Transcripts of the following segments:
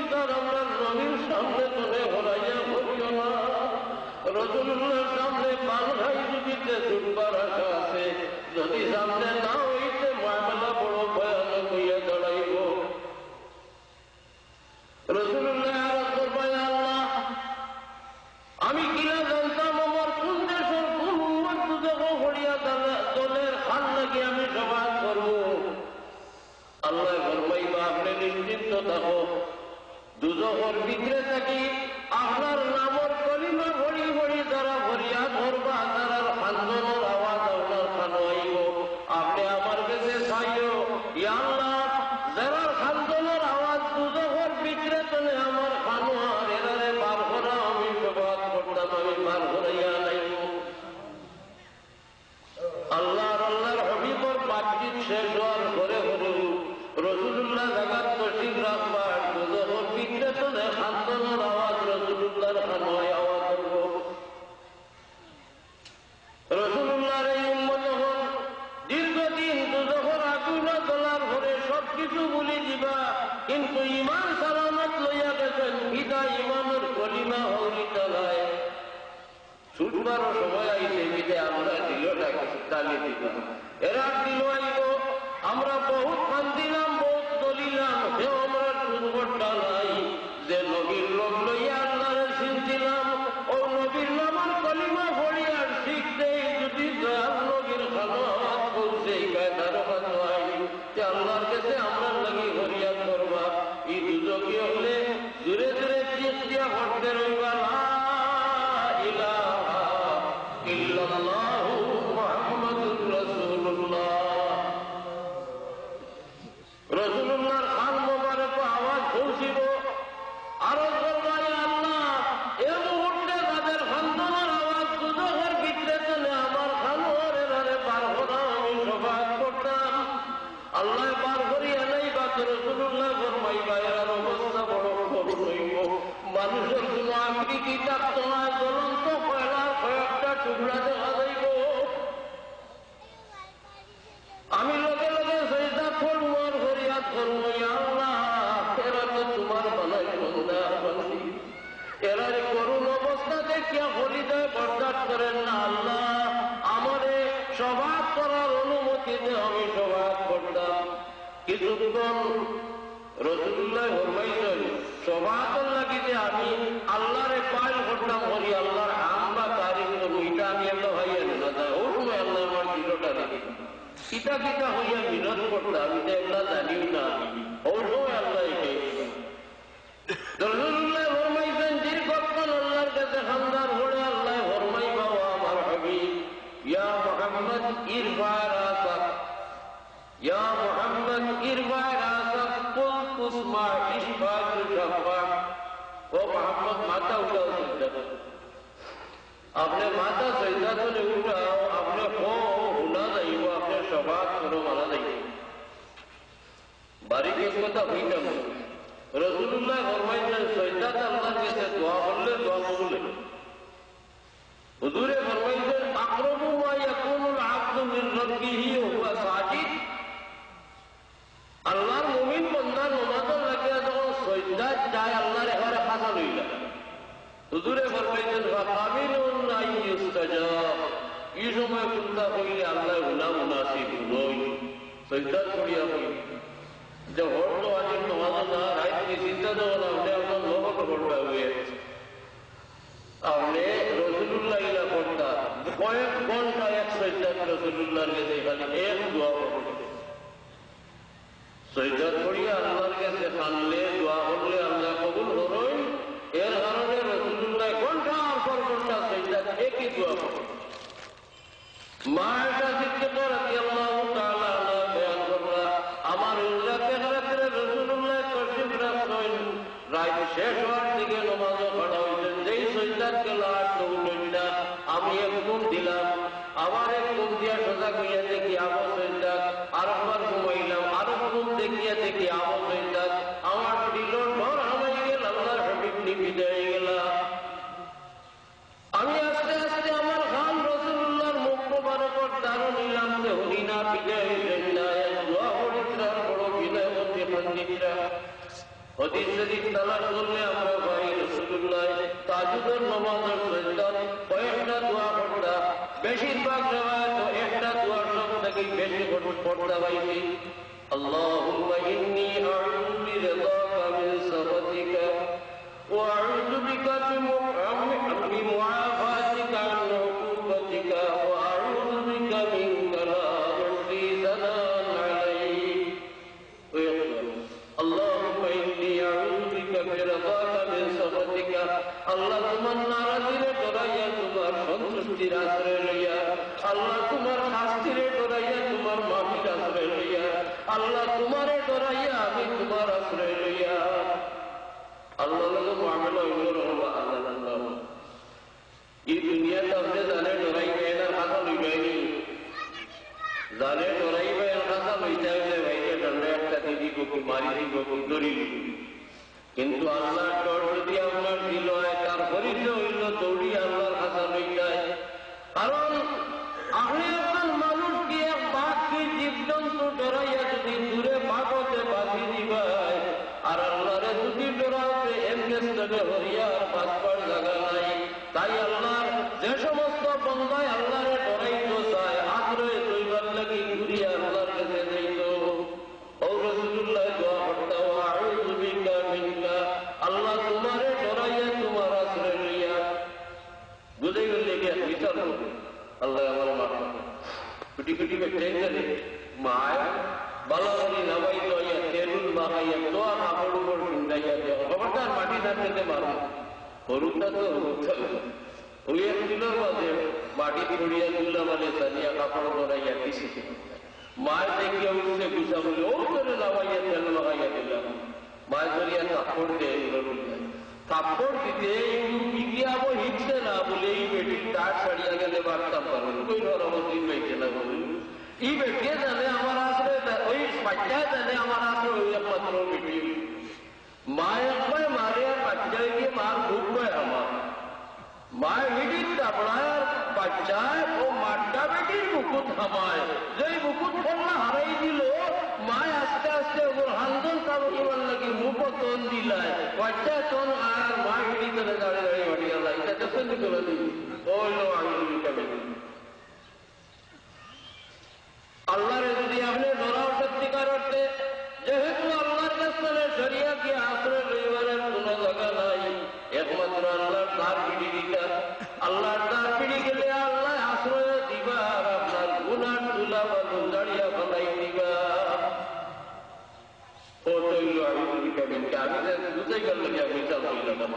খবরদার আমরা নবীর সামনে তোলে হরাইয়া করিও না। রাসূলুল্লাহর সামনে পান খাই দিতে দুর্বার আশা আছে, যদি সামনে না হইতে মামলা বড় ভয়ানক হইয়া দাঁড়াইব। রাসূলুল্লাহ আরজ করবেন, আল্লাহ আমি কিনা জানতাম আমার কোন দেশের কোন উম্মত দুজক হরিয়া দলের খান নাকি আমি সমাজ করব। আল্লাহ ফরমাইবা আপনি নিশ্চিন্ত থাকো, দুজকের ভিতরে থাকি আপনার নামর কলিমা ভরি ভরি যারা ভরিয়া ধরবা তারার খানজনের আওয়াজ আপনার খানো আইব। আপনি আমার কাছে চাইও, ইয়া আল্লাহ যারার খানজনের আওয়াজ দুজকের ভিতরে তোলে আমার খানো আর এরারে বার করা আমি সবাদ করতাম, আমি বার করাইয়া নাইব। আল্লাহর হবিবর বাতচিত শেষ হওয়ার ঘরে ঘরে রাসূলুল্লাহ জাগাত তশরিফ রাখবার দুজকের ভিতরে তোলে খানজনের আওয়াজ রাসূলুল্লাহর খানোয় আওয়াজ করব। রাসূলুল্লাহর এই উম্মত যখন দীর্ঘদিন দুজকের আগুনে জ্বলার ঘরে সবকিছু ভুলে দিবা, কিন্তু ইমান সালামত লইয়া গেছেন বিদায় ইমানের কলিমা হৌরি চালায় ছুটবার সময় আইছে বিদায় আমরা দিলটাকে ডালি দিলাম, এরা দিল আইব। আমরা বহুত খান দিলাম, বহুত দলিলাম, হেও আমরা দুর্ঘটনা নাই যে নবীর লোক লইয়া আল্লাহরে চিনছিলাম, ও নবীর নামার কলিমা ভরিয়া শিখতে যদি দয়াল নবীর খানো আওয়াজ করছে কায়দারও খানো আই যে আল্লাহর কাছে আমরা লাগি ভরিয়া করবা। এই দুজকি হলে দূরে দূরে চিঠিয়া ঘটতে রইবা, লা ইলাহা ইল্লাল্লাহু মুহাম্মাদুর রাসূলুল্লাহ। রাসূলুল্লাহর খান মোবারক আওয়াজ পৌঁছিব, আরো করবাই আল্লাহ এ মুহূর্তে তাদের খানদানের আওয়াজ দুজকের ভিতরে চলে আমার খানোর এরারে বার করা আমি সবাই করতাম। আল্লাহ বার করিয়া নাই বাত রাসূলুল্লাহ ফরমাইবা এরার অবস্থা বড় করুণ হইব। মানুষের কোন আকৃতি থাকতো না, জ্বলন্ত কয়লার কয়েকটা টুকরা দেখা যাইব। আমি লগে লগে সেজদা করব আর ফরিয়াদ করব, ইয়া আল্লাহ এরা তো তোমার বানাই বান্দা বান্দি, এরার করুণ অবস্থা দেখিয়া হৃদয় বরদাস্ত করেন না। আল্লাহ আমারে সবাদ করার অনুমতি দে, আমি সবাদ করতাম। কিছুক্ষণ রাসূলুল্লাহ ফরমাইলেন সবাদর লাগিতে আমি আল্লাহরে পাইল করতাম করি, আল্লাহর আমরা তারিখ করব, এটা আমি আল্লাহ হইয়া না যায়। ও সময় আল্লাহ আমার দিলটা দেখি কিতা কিতা হইয়া বিনোদ করতাম, আমি তো এগুলা জানিও না। ওই সময় আল্লাহ রাসূলুল্লাহ ফরমাইছেন দীর্ঘক্ষণ আল্লাহর কাছে খান্দার হলে আল্লাহ ফরমাইবা ও আমার হাবিব, ইয়া মুহাম্মদ ইরফা রাসাক, ইয়া মুহাম্মদ ইরফা রাসাক কুল তুসমা ইশফা তুশফা। ও মুহাম্মদ মাথা উঠাও, আপনি মাথা সজদা করে উঠাও, আপনি উনা যাইব, আপনি সবাদ করো মারা যাইব। বাড়িতে কথা হইতাম রাসূলুল্লাহ ফরমাইলেন সজদাত আল্লাহর কাছে দোয়া করলে দোয়া কবুল হয়। হুজুরে ফরমাইলেন আকরাবু মা ইয়াকুনুল আবদু মিন রাব্বিহি ওয়া হুয়া সাজিদ। আল্লাহর মুমিন বান্দা নামাজের লাগিয়া যখন সজদাত যায় আল্লাহর এবারে খাসা লইলা। হুজুরে ফরমাইলেন ফাকাবিলুন আইয়ুস্তাজাব, এই সময় কুল্লা কইলে আল্লাহ গুনাহ মুনাসিব নই সজদা করিয়া কই যে হরতো আজ নামাজ না রাইতে চিন্তা দেওয়া না, আপনি আপনার লোক করতে হবে। আপনি রাসূলুল্লাহ ইলা করতা কয়েক ঘন্টা এক সজদা রাসূলুল্লাহর কাছে খালি এক দোয়া করতে, সজদা করিয়া আল্লাহর কাছে কানলে দোয়া করলে আল্লাহ কবুল করুন। এর কারণে রাসূলুল্লাহ ঘন্টার পর ঘন্টা সজদা একই দোয়া করতেন। মা আয়েশা সিদ্দিকা রাদিয়াল্লাহু তাআলা আনহা বয়ান করলা, আমার উল্লাতে হারাতে রাসূলুল্লাহ তশরিফ রাখলেন, রাত শেষ হওয়ার দিকে নামাজে খাড়া হইলেন, যেই সজদার কেলা উঠলেন না, আমি এক ঘুম দিলাম, আবার এক ঘুম দিয়া সোজা করিয়া দেখি আবার সজদা, আরেকবার ঘুমাইলাম, আরো ঘুম দেখিয়া দেখি আবার সজদা, আমার দিল ডর হামাই গেল, আল্লাহর হাবিব বিদায় গেলা। আমি আস্তে আস্তে আমার খান রাসূলুল্লাহর মুখ মোবারকের দারুণ নিলাম যে হরিণা বিদায় হইলেন না, দোয়া পবিত্রার বড় বিদায় মধ্যে পণ্ডিতরা হাদিস শরীফ তালাশ করলে আমরা পাই রাসূলুল্লাহ তাহাজ্জুদের নামাজের সৈয়দ কয়েকটা দোয়া পড়তা, বেশিরভাগ রিওয়ায়াত একটা দোয়ার সব থেকে বেশি পড়তা পাইছি। আল্লাহুম্মা ইন্নী আউযু বিরিদাকা মিন সাখাতিকা ওয়া আউযু বিকা মিন মুআফাতিকা আন উকুবাতিকা ওয়া আউযু বিকা মিনকা লা উহসি সানান আলাইক। আল্লাহুম্মা ইন্নী আউযু বিকা বিরিদাকা মিন সাখাতিকা, আল্লাহ তোমার নারাজিরে ডরাইয়া তোমার সন্তুষ্টির আশ্রয় লইয়া, আল্লাহ তোমার শাস্তিরে ডরাইয়া তোমার মাফির আশ্রয় লইয়া, আল্লাহ তোমারে ডরাইয়া আমি তোমার আশ্রয় লইয়া। আল্লাহ লোক মামলা হইল আল্লাহ আল্লাহ এই দুনিয়াতে আপনি জানে ডরাইবে এনার খাতা লইবাইনি, জানে ডরাইবে এর খাতা লইতে হইলে ভাইকে দণ্ডে একটা দিদি গোপি মারি দিব দড়ি, কিন্তু আল্লাহর ডর যদি আপনার দিল হয় তার পরিচয় হইল দৌড়ি আল্লাহর খাতা লইটায়। কারণ আপনি একজন মানুষকে এক বাঘকে জীবজন্তু ডরাইয়া যদি দূরে বাঘতে বাঁধি দিবাই, আর আল্লাহরে যদি ডরাতে এমনি হরিয়ার বাঁচবার জায়গা নাই। তাই আল্লাহর যে সমস্ত বন্দায় আল্লাহরে ডরাইতে চায় আগ্রহে তৈবার লাগি ঘুরিয়া আল্লাহর কাছে যাইত। ও রাসূলুল্লাহ দোয়া করতাম আউযু বিকা মিনকা, আল্লাহ তোমারে ডরাইয়া তোমার আশ্রয় লইয়া। বুঝে গেলে কি বিচার করবে আল্লাহ আমার মা কুটি কুটি টেন করে মায় বালাবাড়ি নামাই লইয়া তেলুল মাখাইয়া দোয়া কাপড় উপর ঢুকাইয়া দেওয়া খবরদার মাটি থাকতে মারো হরুদটা তো ওই এক দিনের মাঝে মাটি ছড়িয়া তুলা মানে সাজিয়া কাপড় ধরাইয়া দিছি। মায়ের দেখিয়া উঠছে গুছা বলে ও করে নামাইয়া তেল লাগাইয়া দিলাম। মায়ের ধরিয়া কাপড় দিয়ে কাপড় দিতে ইগিয়াবো হিটছে না বলে এই বেটির টাট ছাড়িয়া গেলে বাড়তাম পারবেন কই আমার দিন পাইছে না বলে এই বেটিয়ে জানে আমার আসলে ওই বাচ্চায় জানে আমার আসলে ওই একমাত্র বেটি। মায় একবার মারে আর বাচ্চায় গিয়ে মার ঢুকবে আমার মায়ের বেটির চাপড়ায় আর বাচ্চায় ও মারটা বেটির মুকুট হামায়, যেই মুকুট ফোনটা হারাই দিল মায় আস্তে আস্তে ওর হান্দন কাবর লাগে মুখ তন দিলায় বাচ্চায় তন আর মা বেটি করে দাঁড়িয়ে দাঁড়িয়ে বাড়িয়ে যায় এটা যখন করে দিই ওইলো আমি আল্লাহরে যদি আপনি ধরাও সত্যিকার অর্থে, যেহেতু আল্লাহর কাছে শরিয়া কি আশ্রয় রইবারের কোন জায়গা নাই, একমাত্র আল্লাহর দ্বার পিড়ি দিতা। আল্লাহর দ্বার পিড়ি গেলে আল্লাহ আশ্রয় দিবা আর আপনার গুনার তুলা বা গুন্দাড়িয়া ফলাই দিবা। ও তৈল আমি তুমি কেমন আমি বুঝাই গেল আমি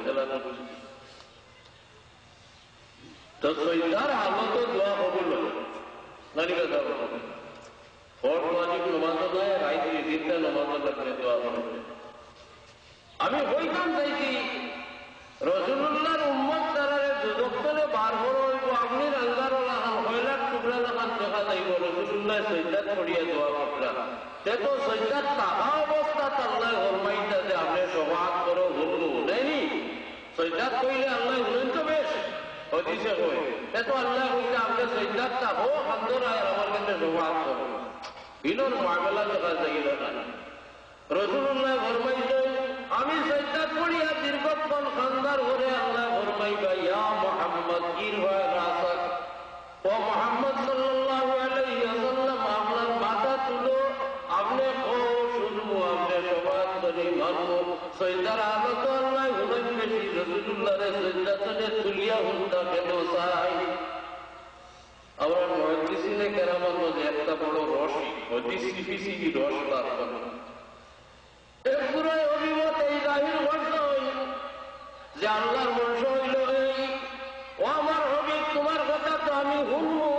চালাম তো সৈন্যার আলত দোয়া হবল নারীরা যাবো ফট ওয়াজিব নমাজও নয় রাইতে দিনটা নমাজও লাগলে দোয়া হবে। আমি হইতাম চাইছি রাসূলুল্লাহর উম্মত তারারে দুজকতলে বার হল হইব আপনি রাঙ্গার হইলার টুকরা লাগান দেখা যাইব রাসূলুল্লাহ সৈয়দাত পড়িয়া দোয়া করলা তে তো সৈয়দাত তাহা অবস্থা আল্লাহ ফরমাইতা যে আপনি সবাদ করো হুলু নেনি সৈয়দাত কইলে আল্লাহ হুলেন তো বেশ হদিসে কই তে তো আল্লাহ কইলে আপনি সৈয়দাত তাহো হামদুর আর আমার কাছে সবাদ করো বিনোর মামলা দেখা যাইল না। রাসূলুল্লাহ ফরমাইছেন আমি সাজদা করিয়া দীর্ঘক্ষণ খান্দার ঘরে আল্লাহ ফরমাইবা ইয়া মুহাম্মদ ইরফা রাসাক, ও মুহাম্মদ সাল্লাল্লাহু আলাইহি ওয়াসাল্লাম আপনার মাথা তুলো, আপনি ও শুনবো আপনি সবাদ করে মানবো। সাজদার আলত আল্লাহ হুলেন বেশি রাসূলুল্লাহর সাজদা থেকে তুলিয়া হুন্দা কেন চাই। আমরা মুহাদ্দিসিনে কেরামের মধ্যে একটা বড় রসই হদিসি রস লাভ করেন। এর পুরাই অভিমত এই জাহির ঘটনা হইল যে আল্লাহর বংশ হইল এই ও আমার হবি তোমার কথা তো আমি শুনবো,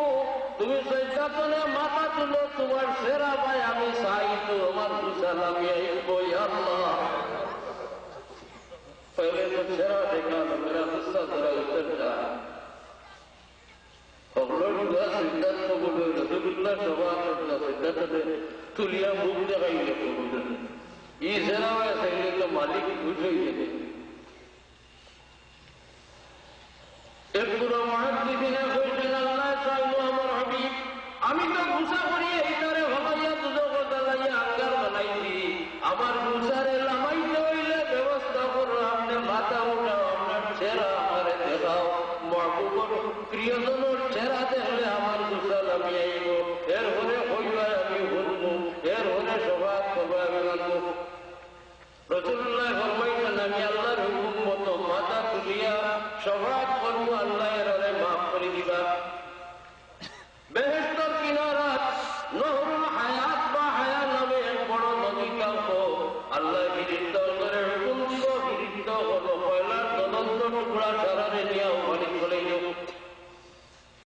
তুমি সৈতাতনে মাথা তুলো, তোমার সেরা ভাই আমি চাই তো আমার দুসাল আমি বই আল্লাহ পহলে তো সেরা দেখা মেরা দুসা জরা উত্তর যা রসুল্লাহ সভা তুলিয়া মুখ দেখাইলে ই সেরা চাইলে তো মালিক খুশ হয়ে গেছে। একটু মহাদিনে কইছেন আল্লাহ চাইল আমার হাবিব আমি তো গুসা করি এইটারে ভাবাইয়া দুটো কথা লাইয়া আঙ্গার বানাইছি, আমার গুসারে লামাইতে হইলে আমি আইব, এর হলে হইবায় আমি ঘুরবো, এর হলে সবাদ করবো আমি রাখবো। রাসূলুল্লাহ ফরমাইলেন, আমি আল্লাহর হুকুম মতো মাথা তুলিয়া সবাদ করবো, আল্লাহ এর হলে মাফ করে দিবা। বেহেশতের কিনারাত নহরুল হায়াত বা হায়া নামে এক বড় নদী কান্ত আল্লাহ বিরুদ্ধ হুকুম দিব, বিরুদ্ধ হলো কয়লার তদন্ত টুকরা সারারে নিয়ে